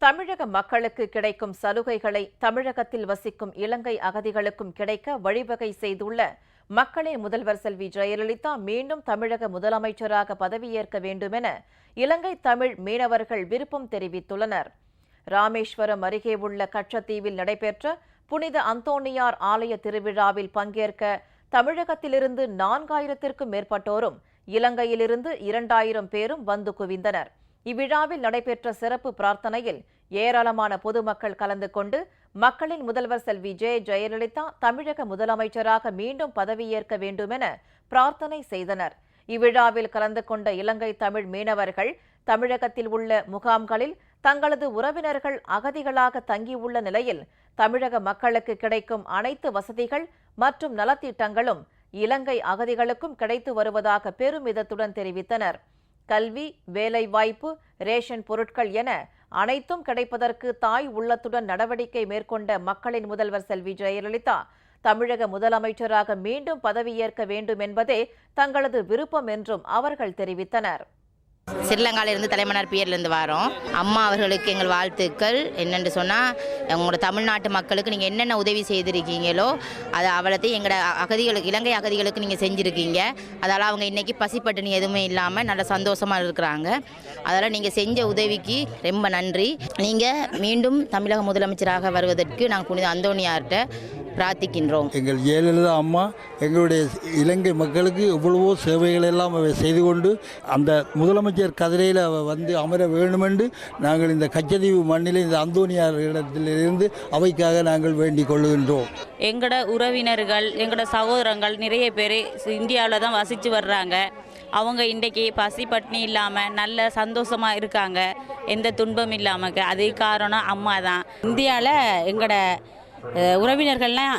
தமிழக மக்களுக்கு கிடைக்கும் சலுகைகளை தமிழகத்தில் வசிக்கும் இலங்கை அகதிகளுக்கும் கிடைக்க வழிவகை செய்துள்ள மக்களின் முதல்வர் செல்வி ஜெயலலிதா மீண்டும் தமிழக முதலமைச்சராக பதவியேற்க வேண்டுமென இலங்கை தமிழ் மீனவர்கள் விருப்பம் தெரிவித்துள்ளனர். ராமேஸ்வரம் அருகே உள்ள கச்சத்தீவில் நடைபெற்ற புனித அந்தோணியார் ஆலய திருவிழாவில் பங்கேற்க தமிழகத்திலிருந்து 4000க்கும் மேற்பட்டோரும் இலங்கையிலிருந்து 2000 பேரும் வந்து குவிந்தனர். இவ்விழாவில் நடைபெற்ற சிறப்பு பிரார்த்தனையில் ஏராளமான பொதுமக்கள் கலந்து கொண்டு மக்களின் முதல்வர் செல்வி ஜெயலலிதா தமிழக முதலமைச்சராக மீண்டும் பதவியேற்க வேண்டுமென பிரார்த்தனை செய்தனர். இவ்விழாவில் கலந்து கொண்ட இலங்கை தமிழ் மீனவர்கள் தமிழகத்தில் உள்ள முகாம்களில் தங்களது உறவினர்கள் அகதிகளாக தங்கியுள்ள நிலையில் தமிழக மக்களுக்கு கிடைக்கும் அனைத்து வசதிகள் மற்றும் நலத்திட்டங்களும் இலங்கை அகதிகளுக்கும் கிடைத்து வருவதாக பெருமிதத்துடன் தெரிவித்தனர். கல்வி, வேலைவாய்ப்பு, ரேஷன் பொருட்கள் என அனைத்தும் கிடைப்பதற்கு தாய் உள்ளத்துடன் நடவடிக்கை மேற்கொண்ட மக்களின் முதல்வர் செல்வி ஜெயலலிதா தமிழக முதலமைச்சராக மீண்டும் பதவியேற்க வேண்டும் என்பதே தங்களது விருப்பம் என்றும் அவர்கள் தெரிவித்தனர். ஸ்ரீலங்காவிலிருந்து தலைமன்னார் பியர்லேருந்து வரோம். அம்மா அவர்களுக்கு எங்கள் வாழ்த்துக்கள். என்னென்று சொன்னால், உங்களோட தமிழ்நாட்டு மக்களுக்கு நீங்கள் என்னென்ன உதவி செய்திருக்கீங்களோ அதை அவ்வளோத்தையும் எங்களோட அகதிகளுக்கு, இலங்கை அகதிகளுக்கு நீங்கள் செஞ்சுருக்கீங்க. அதால் அவங்க இன்றைக்கி பசிப்பட்டினி எதுவுமே இல்லாமல் நல்ல சந்தோஷமாக இருக்கிறாங்க. அதனால் நீங்கள் செஞ்ச உதவிக்கு ரொம்ப நன்றி. நீங்கள் மீண்டும் தமிழக முதலமைச்சராக வருவதற்கு நாங்கள் புனித அந்தோணியார்கிட்ட பிரார்த்திக்கின்றோம். எங்கள் ஜெயலலிதா அம்மா எங்களுடைய இலங்கை மக்களுக்கு எவ்வளவோ சேவைகள் எல்லாம் செய்து கொண்டு அந்த முதலமைச்சர் கதிரையில் வந்து அமர வேண்டுமென்று நாங்கள் இந்த கச்சதீவு மண்ணில் இந்த அந்தோணியார் இடத்திலிருந்து அவைக்காக நாங்கள் வேண்டிக் கொள்ளுகின்றோம். எங்களோட உறவினர்கள், எங்களோட சகோதரங்கள் நிறைய பேர் இந்தியாவில் தான் வசித்து வர்றாங்க. அவங்க இன்றைக்கி பசி பட்டினி இல்லாமல் நல்ல சந்தோஷமாக இருக்காங்க, எந்த துன்பம் இல்லாமல். அது காரணம் அம்மா தான். இந்தியாவில் எங்களோட உறவினர்கள்லாம்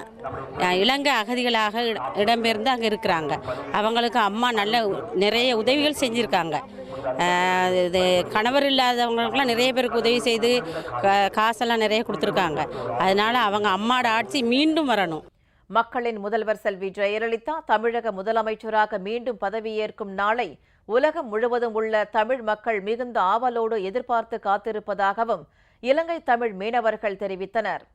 இலங்கை அகதிகளாக இடம்பெயர்ந்து அங்கே இருக்கிறாங்க. அவங்களுக்கு அம்மா நிறைய உதவிகள் செஞ்சுருக்காங்க. இது கணவர் இல்லாதவங்களுக்கெல்லாம் நிறைய பேருக்கு உதவி செய்து காசெல்லாம் நிறைய கொடுத்துருக்காங்க. அதனால் அவங்க அம்மாவோட ஆட்சி மீண்டும் வரணும். மக்களின் முதல்வர் செல்வி ஜெயலலிதா தமிழக முதலமைச்சராக மீண்டும் பதவியேற்கும் நாளை உலகம் முழுவதும் உள்ள தமிழ் மக்கள் மிகுந்த ஆவலோடு எதிர்பார்த்து காத்திருப்பதாகவும் இலங்கை தமிழ் மீனவர்கள் தெரிவித்தனர்.